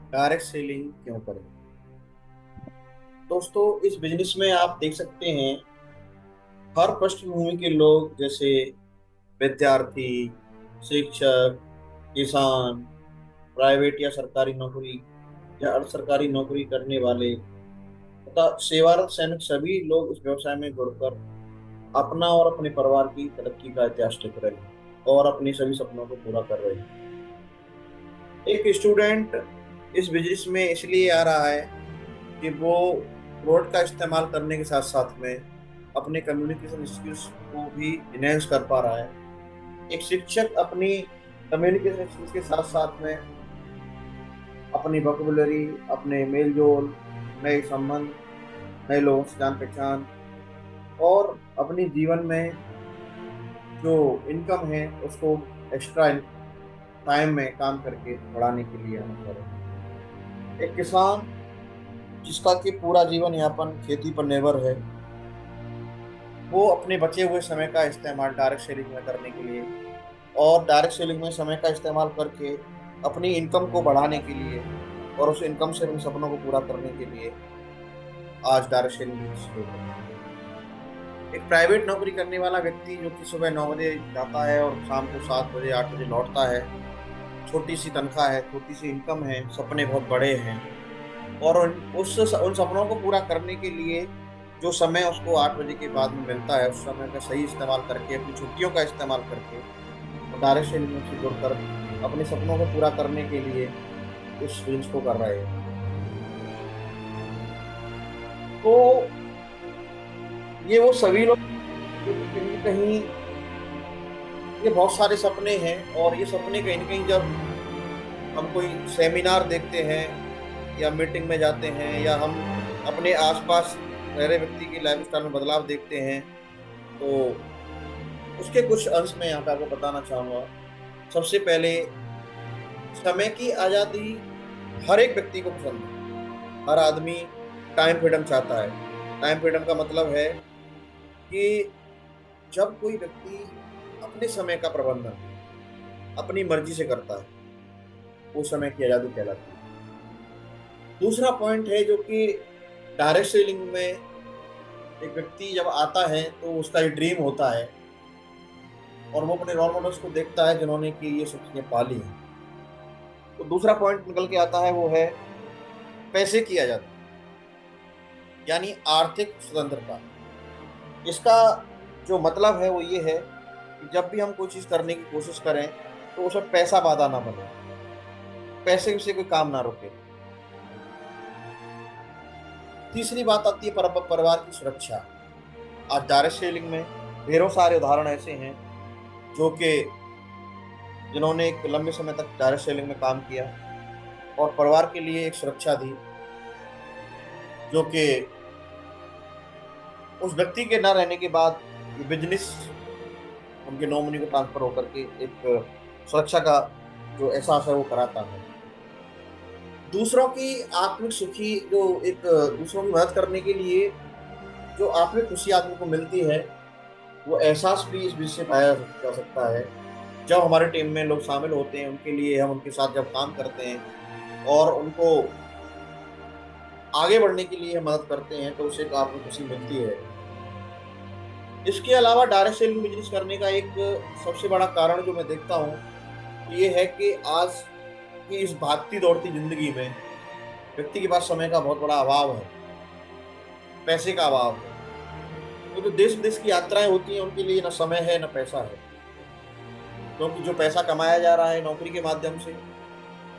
Direct selling क्यों करें? दोस्तों, इस बिजनेस में आप देख सकते हैं हर पृष्ठभूमि के लोग, जैसे विद्यार्थी, शिक्षक, किसान, प्राइवेट या सरकारी नौकरी या अर्ध सरकारी नौकरी करने वाले तथा सेवारत सैनिक, सभी लोग इस व्यवसाय में जुड़कर अपना और अपने परिवार की तरक्की का इतिहास लिख रहे हैं और अपने सभी सपनों को पूरा कर रहे हैं। एक स्टूडेंट इस बिजनेस में इसलिए आ रहा है कि वो वर्ड का इस्तेमाल करने के साथ साथ में अपने कम्युनिकेशन स्किल्स को भी इनहेंस कर पा रहा है। एक शिक्षक अपनी कम्युनिकेशन स्किल्स के साथ साथ में अपनी वोकैबुलरी, अपने मेल जोल, नए संबंध, नए लोगों से जान पहचान और अपने जीवन में जो इनकम है उसको एक्स्ट्रा टाइम में काम करके बढ़ाने के लिए हम करें। एक किसान जिसका कि पूरा जीवन यापन खेती पर निर्भर है, वो अपने बचे हुए समय का इस्तेमाल डायरेक्ट सेलिंग में करने के लिए और डायरेक्ट सेलिंग में समय का इस्तेमाल करके अपनी इनकम को बढ़ाने के लिए और उस इनकम से अपने सपनों को पूरा करने के लिए आज डायरेक्ट सेलिंग शुरू कर रहा है। एक प्राइवेट नौकरी करने वाला व्यक्ति जो कि सुबह 9 बजे जाता है और शाम को 7 बजे 8 बजे लौटता है, छोटी सी तनख्वाह है, छोटी सी इनकम है, सपने बहुत बड़े हैं और उन सपनों को पूरा करने के लिए जो समय उसको 8 बजे के बाद में मिलता है, उस समय का सही इस्तेमाल करके, अपनी छुट्टियों का इस्तेमाल करके वो डायरेक्ट सेलिंग से जुड़कर अपने सपनों को पूरा करने के लिए उस चीज को कर रहे हैं। तो ये वो सभी लोग जो कि कहीं न कहीं ये बहुत सारे सपने हैं और ये सपने कहीं न कहीं जब हम कोई सेमिनार देखते हैं या मीटिंग में जाते हैं या हम अपने आसपास रह रहे व्यक्ति की लाइफस्टाइल में बदलाव देखते हैं, तो उसके कुछ अंश मैं यहाँ पे आपको बताना चाहूँगा। सबसे पहले, समय की आज़ादी हर एक व्यक्ति को पसंद है। हर आदमी टाइम फ्रीडम चाहता है। टाइम फ्रीडम का मतलब है कि जब कोई व्यक्ति अपने समय का प्रबंधन अपनी मर्ज़ी से करता है, वो समय की आज़ादी कहलाती है। दूसरा पॉइंट है जो कि डायरेक्ट सेलिंग में एक व्यक्ति जब आता है तो उसका एक ड्रीम होता है और वो अपने रोल मॉडल्स को देखता है जिन्होंने कि ये सब चीज़ें पाली हैं। तो दूसरा पॉइंट निकल के आता है, वो है पैसे की आज़ादी, यानी आर्थिक स्वतंत्रता। इसका जो मतलब है वो ये है कि जब भी हम कोई चीज़ करने की कोशिश करें तो उसमें पैसा बाधा ना बने, पैसे से कोई काम ना रुके। तीसरी बात आती है परिवार की सुरक्षा। आज डायरेक्ट सेलिंग में ढेरों सारे उदाहरण ऐसे हैं जो कि जिन्होंने एक लंबे समय तक डायरेक्ट सेलिंग में काम किया और परिवार के लिए एक सुरक्षा दी, जो कि उस व्यक्ति के न रहने के बाद ये बिजनेस उनके नॉमिनी को ट्रांसफर होकर के एक सुरक्षा का जो एहसास है वो कराता है। दूसरों की आत्मिक सुखी जो एक दूसरों की मदद करने के लिए जो आत्मिक खुशी आदमी को मिलती है, वो एहसास भी इस बीच से पाया जा सकता है। जब हमारे टीम में लोग शामिल होते हैं, उनके लिए हम उनके साथ जब काम करते हैं और उनको आगे बढ़ने के लिए मदद करते हैं, तो उसे काफ़ी खुशी मिलती है। इसके अलावा डायरेक्ट सेलिंग बिजनेस करने का एक सबसे बड़ा कारण जो मैं देखता हूँ, ये है कि आज की इस भागती दौड़ती जिंदगी में व्यक्ति के पास समय का बहुत बड़ा अभाव है, पैसे का अभाव है। तो जो देश विदेश की यात्राएं होती हैं उनके लिए ना समय है ना पैसा है, क्योंकि जो पैसा कमाया जा रहा है नौकरी के माध्यम से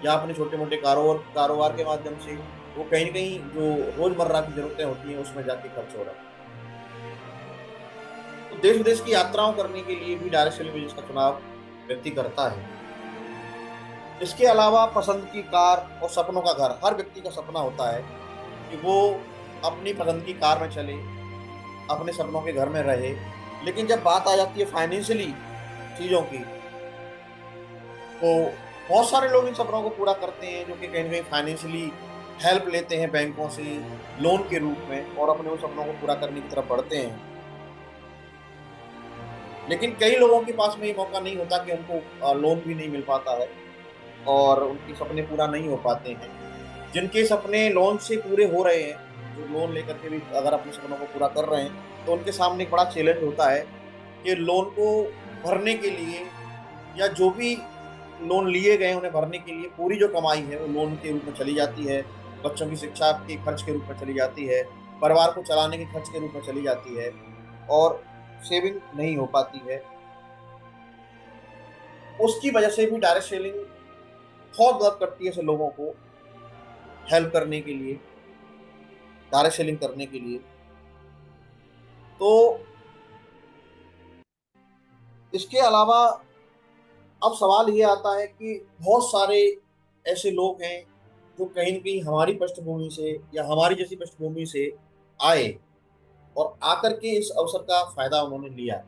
या अपने छोटे मोटे कारोबार कारोबार के माध्यम से, वो कहीं ना कहीं जो रोजमर्रा की जरूरतें होती हैं उसमें जाके खर्च हो रहा है। तो देश विदेश की यात्राओं करने के लिए भी डायरेक्ट सेलिंग बिजनेस का चुनाव व्यक्ति करता है। इसके अलावा पसंद की कार और सपनों का घर, हर व्यक्ति का सपना होता है कि वो अपनी पसंद की कार में चले, अपने सपनों के घर में रहे। लेकिन जब बात आ जाती है फाइनेंशियली चीज़ों की, तो बहुत सारे लोग इन सपनों को पूरा करते हैं जो कि कहीं ना कहीं फाइनेंशियली हेल्प लेते हैं बैंकों से लोन के रूप में और अपने उन सपनों को पूरा करने की तरफ बढ़ते हैं। लेकिन कई लोगों के पास में ये मौका नहीं होता कि उनको लोन भी नहीं मिल पाता है और उनके सपने पूरा नहीं हो पाते हैं। जिनके सपने लोन से पूरे हो रहे हैं, जो लोन लेकर के भी अगर अपने सपनों को पूरा कर रहे हैं, तो उनके सामने एक बड़ा चैलेंज होता है कि लोन को भरने के लिए, या जो भी लोन लिए गए हैं, उन्हें भरने के लिए पूरी जो कमाई है वो लोन के रूप में चली जाती है, बच्चों की शिक्षा के खर्च के रूप में चली जाती है, परिवार को चलाने के खर्च के रूप में चली जाती है, और सेविंग नहीं हो पाती है। उसकी वजह से भी डायरेक्ट सेलिंग बहुत मदद करती है ऐसे लोगों को हेल्प करने के लिए, डायरेक्ट सेलिंग करने के लिए। तो इसके अलावा अब सवाल ये आता है कि बहुत सारे ऐसे लोग हैं जो कहीं न कहीं हमारी पृष्ठभूमि से या हमारी जैसी पृष्ठभूमि से आए, और आकर के इस अवसर का फायदा उन्होंने लिया।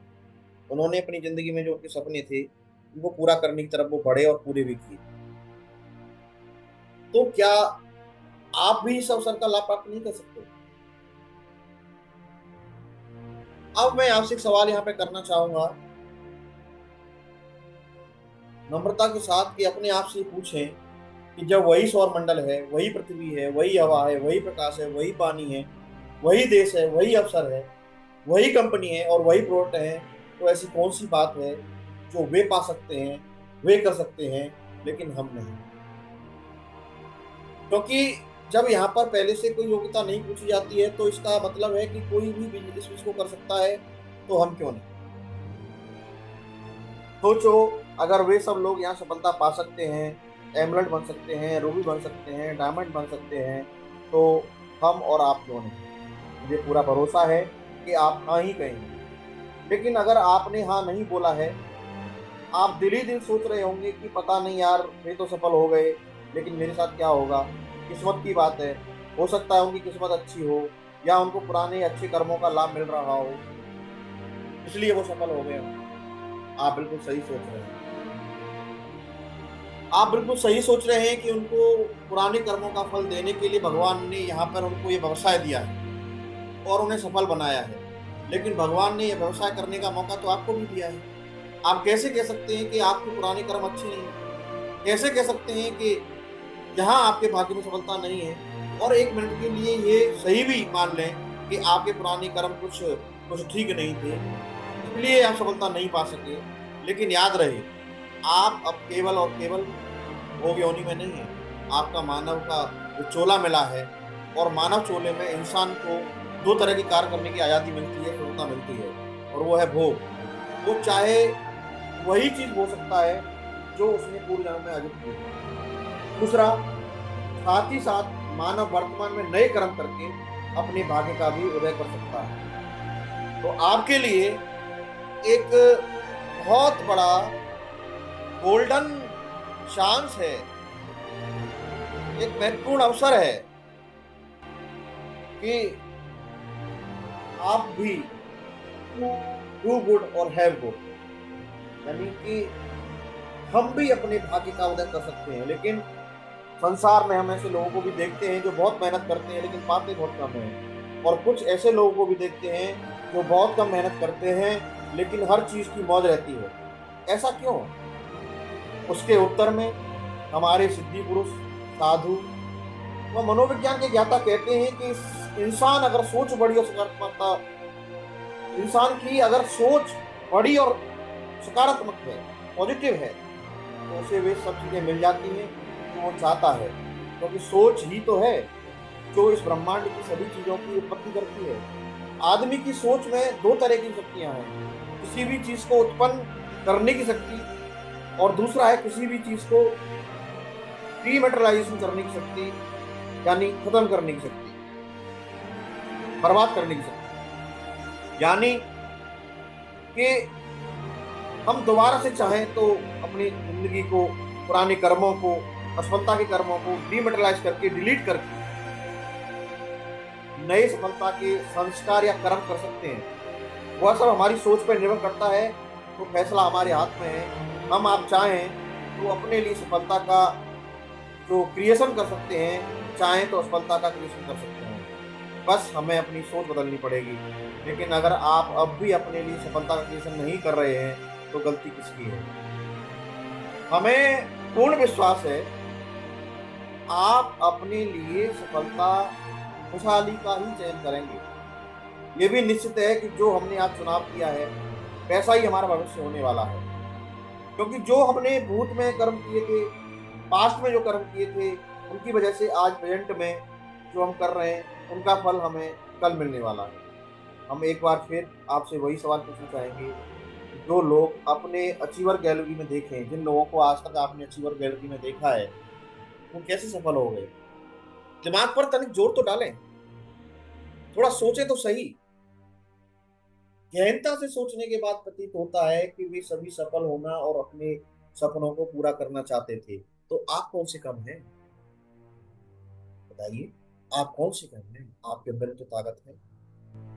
उन्होंने अपनी जिंदगी में जो उनके सपने थे उनको पूरा करने की तरफ वो बढ़े और पूरे भी किए। तो क्या आप भी इस अवसर का लाभ प्राप्त नहीं कर सकते? अब मैं आपसे एक सवाल यहाँ पे करना चाहूंगा, नम्रता के साथ, कि अपने आप से पूछें कि जब वही सौर मंडल है, वही पृथ्वी है, वही हवा है, वही प्रकाश है, वही पानी है, वही देश है, वही अवसर है, वही कंपनी है और वही प्रोडक्ट है, तो ऐसी कौन सी बात है जो वे पा सकते हैं, वे कर सकते हैं, लेकिन हम नहीं? क्योंकि जब यहाँ पर पहले से कोई योग्यता नहीं पूछी जाती है, तो इसका मतलब है कि कोई भी बिजनेस इसको कर सकता है, तो हम क्यों नहीं? सोचो, अगर वे सब लोग यहाँ सफलता पा सकते हैं, एमरल्ड बन सकते हैं, रूबी बन सकते हैं, डायमंड बन सकते हैं, तो हम और आप क्यों नहीं? मुझे पूरा भरोसा है कि आप हाँ ही कहेंगे। लेकिन अगर आपने हाँ नहीं बोला है, आप दिल ही दिल सोच रहे होंगे कि पता नहीं यार, वे तो सफल हो गए, लेकिन मेरे साथ क्या होगा? किस्मत की बात है, हो सकता है उनकी किस्मत अच्छी हो, या उनको पुराने अच्छे कर्मों का लाभ मिल रहा हो, इसलिए वो सफल हो गए हों। आप बिल्कुल सही सोच रहे हैं। आप बिल्कुल सही सोच रहे हैं कि उनको पुराने कर्मों का फल देने के लिए भगवान ने यहाँ पर उनको ये व्यवसाय दिया है और उन्हें सफल बनाया है। लेकिन भगवान ने यह व्यवसाय करने का मौका तो आपको भी दिया है। आप कैसे कह सकते हैं कि आपके पुराने कर्म अच्छे नहीं है? कैसे कह सकते हैं कि यहाँ आपके भाग्य में सफलता नहीं है? और एक मिनट के लिए ये सही भी मान लें कि आपके पुराने कर्म कुछ कुछ ठीक नहीं थे, इसलिए आप सफलता नहीं पा सके, लेकिन याद रहे, आप अब केवल और केवल भोग योनि में नहीं है। आपका मानव का जो चोला मिला है, और मानव चोले में इंसान को दो तरह की कार्य करने की आज़ादी मिलती है, स्वतंत्रता मिलती है, और वो है भोग। वो चाहे वही चीज हो सकता है जो उसने पूर्व जन्म में अर्जित की है। दूसरा, साथ ही साथ मानव वर्तमान में नए कर्म करके अपने भाग्य का भी उदय कर सकता है। तो आपके लिए एक बहुत बड़ा गोल्डन चांस है, एक महत्वपूर्ण अवसर है कि आप भी डू गुड और हैव गुड, यानी कि हम भी अपने भाग्य का उदय कर सकते हैं। लेकिन संसार में हम ऐसे लोगों को भी देखते हैं जो बहुत मेहनत करते हैं लेकिन पाते बहुत कम हैं, और कुछ ऐसे लोगों को भी देखते हैं जो बहुत कम मेहनत करते हैं लेकिन हर चीज की मौज रहती है। ऐसा क्यों? उसके उत्तर में हमारे सिद्धि पुरुष, साधु व मनोविज्ञान के ज्ञाता कहते हैं कि इंसान अगर सोच बड़ी और सकारात्मकता, इंसान की अगर सोच बड़ी और सकारात्मक है, पॉजिटिव है, तो उसे वे सब चीजें मिल जाती हैं जो वो चाहता है। क्योंकि सोच ही तो है जो इस ब्रह्मांड की सभी चीजों की उत्पत्ति करती है। आदमी की सोच में दो तरह की शक्तियां हैं, किसी भी चीज को उत्पन्न करने की शक्ति, और दूसरा है किसी भी चीज को डीमेटेरियलाइजेशन करने की शक्ति, यानी खत्म करने की शक्ति, बर्बाद करने की शक्ति। यानी कि हम दोबारा से चाहें तो अपनी जिंदगी को, पुराने कर्मों को, असफलता के कर्मों को डीमेटेरियलाइज करके, डिलीट करके नए सफलता के संस्कार या कर्म कर सकते हैं। वह सब हमारी सोच पर निर्भर करता है, तो फैसला हमारे हाथ में है। हम आप चाहें तो अपने लिए सफलता का जो क्रिएशन कर सकते हैं, चाहें तो असफलता का क्रिएशन कर सकते हैं। बस हमें अपनी सोच बदलनी पड़ेगी। लेकिन अगर आप अब भी अपने लिए सफलता का क्रिएशन नहीं कर रहे हैं, तो गलती किसकी है? हमें पूर्ण विश्वास है आप अपने लिए सफलता खुशहाली का ही चयन करेंगे। ये भी निश्चित है कि जो हमने आज चुनाव किया है वैसा ही हमारा भविष्य होने वाला है। क्योंकि जो हमने भूत में कर्म किए थे, पास्ट में जो कर्म किए थे, उनकी वजह से आज प्रेजेंट में जो हम कर रहे हैं उनका फल हमें कल मिलने वाला है। हम एक बार फिर आपसे वही सवाल पूछना चाहेंगे, जो लोग अपने अचीवर गैलरी में देखें, जिन लोगों को आज तक आपने अचीवर गैलरी में देखा है, वो कैसे सफल हो गए? दिमाग पर तनिक जोर तो डालें, थोड़ा सोचे तो सही। गहनता से सोचने के बाद प्रतीत होता है कि वे सभी सफल होना और अपने सपनों को पूरा करना चाहते थे। तो आप कौन से कम हैं? बताइए, आप कौन से कम हैं? आपके अंदर भी तो ताकत है,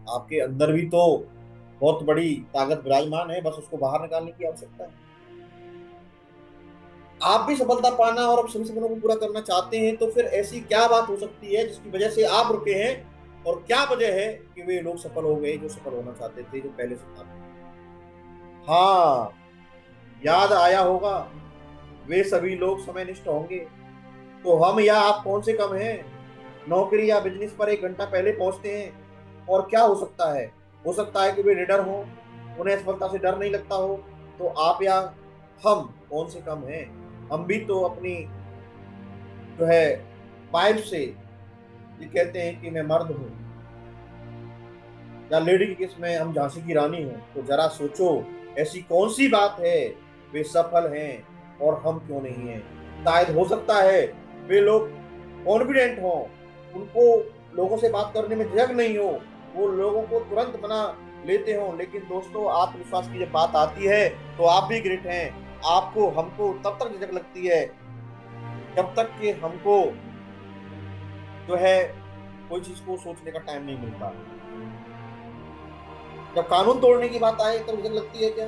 आपके अंदर भी तो बहुत बड़ी ताकत विराजमान है, बस उसको बाहर निकालने की आवश्यकता है। आप भी सफलता पाना और अपने सभी सपनों को पूरा करना चाहते हैं, तो फिर ऐसी क्या बात हो सकती है जिसकी वजह से आप रुके हैं? और क्या वजह है कि वे लोग सफल हो गए जो सफल होना चाहते थे, जो पहले से था? हाँ, याद आया होगा, वे सभी लोग समयनिष्ठ होंगे। तो हम या आप कौन से कम हैं? नौकरी या बिजनेस पर 1 घंटा पहले पहुंचते हैं। और क्या हो सकता है? हो सकता है कि वे निडर हो, उन्हें सफलता से डर नहीं लगता हो। तो आप या हम कौन से कम हैं? हम भी तो अपनी जो है वाइफ से ये कहते हैं कि मैं मर्द हूँ, या लेडी के केस में हम झांसी की रानी हूँ। तो जरा सोचो, ऐसी कौन सी बात है? वे सफल हैं और हम क्यों नहीं हैं? शायद हो सकता है वे लोग कॉन्फिडेंट हों, उनको लोगों से बात करने में झिझक नहीं हो, वो लोगों को तुरंत बना लेते हों। लेकिन दोस्तों, आत्मविश्वास की जब बात आती है तो आप भी ग्रेट हैं। आपको हमको तब तक झिझक लगती है जब तक कि हमको जो है कोई चीज को सोचने का टाइम नहीं मिलता। जब कानून तोड़ने की बात आए तब झिझक लगती है क्या?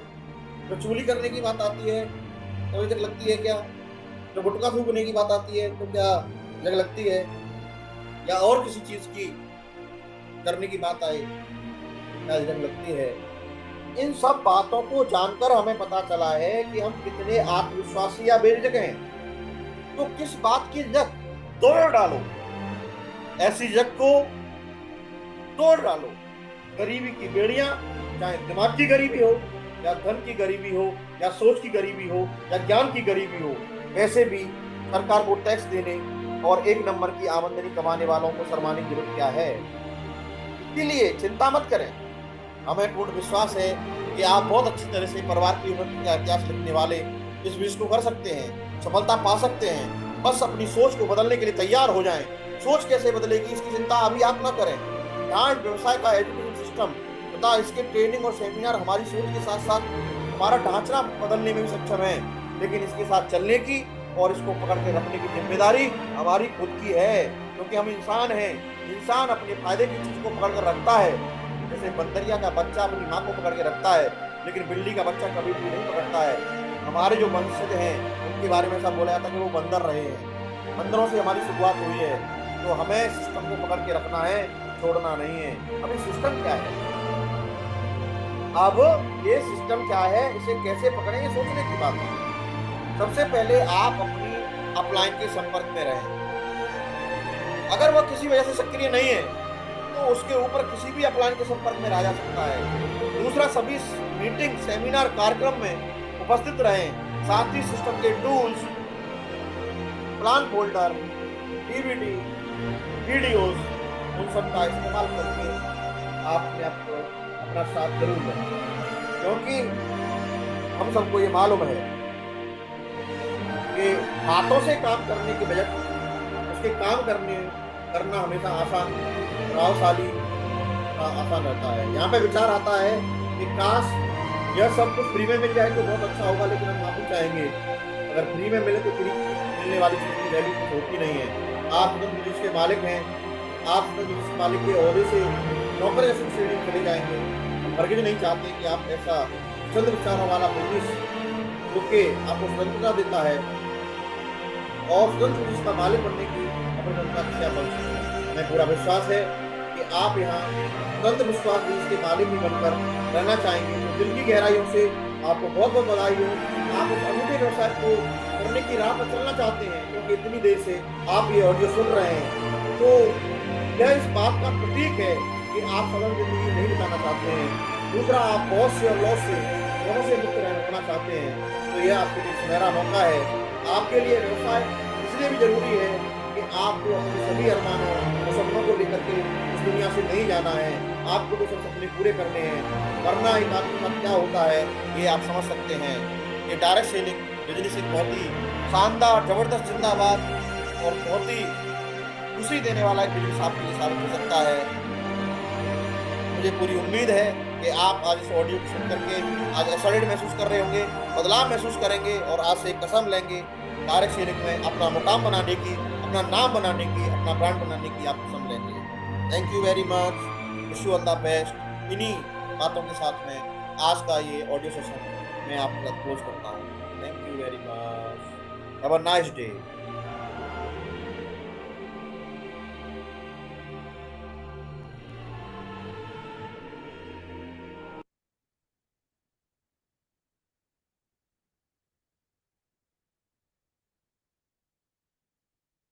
जब चूली करने की बात आती है तब झिझक लगती है क्या? जब गुटखा थूकने की बात आती है तो क्या झिझक लगती है? या और किसी चीज की करने की बात आए तो क्या झिझक लगती है? इन सब बातों को जानकर हमें पता चला है कि हम कितने आत्मविश्वासी या बेझिझक हैं। तो किस बात की झिझक? तोड़ डालो ऐसी झिझक को, तोड़ डालो। गरीबी की बेड़ियां, चाहे दिमाग की गरीबी हो, या धन की गरीबी हो, या सोच की गरीबी हो, या ज्ञान की गरीबी हो, वैसे भी सरकार को टैक्स देने और 1 नंबर की आमदनी कमाने वालों को शर्माने की जरूरत क्या है? इसीलिए चिंता मत करें। हमें पूर्ण विश्वास है कि आप बहुत अच्छी तरह से परिवार की उन्नति का इतिहास लिखने वाले इस विषय को कर सकते हैं, सफलता पा सकते हैं। बस अपनी सोच को बदलने के लिए तैयार हो जाएं। सोच कैसे बदलेगी इसकी चिंता अभी आप ना करें। यहाँ व्यवसाय का एजुकेशन सिस्टम तथा इसके ट्रेनिंग और सेमिनार हमारी सोच के साथ साथ हमारा ढांचा बदलने में भी सक्षम है। लेकिन इसके साथ चलने की और इसको पकड़ के रखने की जिम्मेदारी हमारी खुद की है, क्योंकि हम इंसान हैं। इंसान अपने फायदे की चीज को पकड़ कर रखता है। जैसे बंदरिया का बच्चा अपनी माँ को पकड़ के रखता है, लेकिन बिल्ली का बच्चा कभी भी नहीं पकड़ता है। हमारे जो वंशज हैं उनके बारे में ऐसा बोला जाता है कि वो बंदर रहे हैं, बंदरों से हमारी शुरुआत हुई है। तो हमें सिस्टम को पकड़ के रखना है, छोड़ना नहीं है। अभी सिस्टम क्या है? अब ये सिस्टम क्या है, इसे कैसे पकड़ेंगे, सोचने की बात है। सबसे पहले आप अपनी अपलाइन के संपर्क में रहें। अगर वह किसी वजह से सक्रिय नहीं है तो उसके ऊपर किसी भी अपलाइन के संपर्क में रहा जा सकता है। दूसरा, सभी मीटिंग सेमिनार कार्यक्रम में उपस्थित रहें। साथ ही सिस्टम के tools, plan folder, DVD, videos, उन सब का इस्तेमाल करके आपने अपना साथ जरूर दें। क्योंकि हम सबको ये मालूम है कि हाथों से काम करने के बजाय उसके काम करना हमेशा आसान, प्रभावशाली, आसान रहता है। यहाँ पे विचार आता है कि काश यह सब कुछ फ्री में मिल जाए तो बहुत अच्छा होगा, लेकिन हम माफी चाहेंगे, अगर फ्री में मिले तो फ्री मिलने वाली चीज की वैल्यू कुछ होती नहीं है। आप स्वतंत्र बिजनेस के मालिक हैं, आप स्वतंत्र बिजनेस मालिक के ओहदे से नौकर जैसी श्रेणी में चले जाएंगे। हम हरगिज नहीं चाहते कि आप ऐसा स्वतंत्र विचारों वाला बिजनेस जो कि आपको स्वतंत्रता देता है और स्वतंत्र बिजनेस का मालिक बनने की अपनी क्या बन सके। हमें पूरा विश्वास है कि आप यहाँ स्वतंत्र विश्वास बिजनेस के मालिक भी बनकर रहना चाहेंगे। तो दिल की गहराइयों से आपको बहुत बहुत बधाई हो। आप उस अनूठे व्यवसाय को करने की राह पर चलना चाहते हैं, क्योंकि इतनी देर से आप ये ऑडियो सुन रहे हैं, तो यह इस बात का प्रतीक है कि आप सफल जिंदगी नहीं बिताना चाहते हैं। दूसरा, आप बहुत से और लॉस से दोनों से मुक्त रहना चाहते हैं, तो यह आपके लिए सुनहरा मौका है। आपके लिए व्यवसाय इसलिए भी जरूरी है कि आपको अपने सभी अरमानों और सपनों को लेकर के इस दुनिया से नहीं जाना है। आपको तो सब सपने पूरे करने हैं, वरना एक आदमी का क्या होता है ये आप समझ सकते हैं। ये डायरेक्ट सेलिंग बिजनेस एक बहुत ही शानदार, जबरदस्त, जिंदाबाद और बहुत ही खुशी देने वाला एक बिजनेस आपके लिए साबित हो सकता है। मुझे पूरी उम्मीद है कि आप आज इस ऑडियो को सुन करके आज एक्साइटेड महसूस कर रहे होंगे, बदलाव महसूस करेंगे और आज से एक कसम लेंगे डायरेक्ट सेलिंग में अपना मुकाम बनाने की, अपना नाम बनाने की, अपना ब्रांड बनाने की आप कसम लेंगे। Thank you very much, wish you all the best. इन्हीं बातों के साथ में आज का ये ऑडियो सेशन मैं आपका क्लोज करता हूँ। Thank you very much, have a nice day.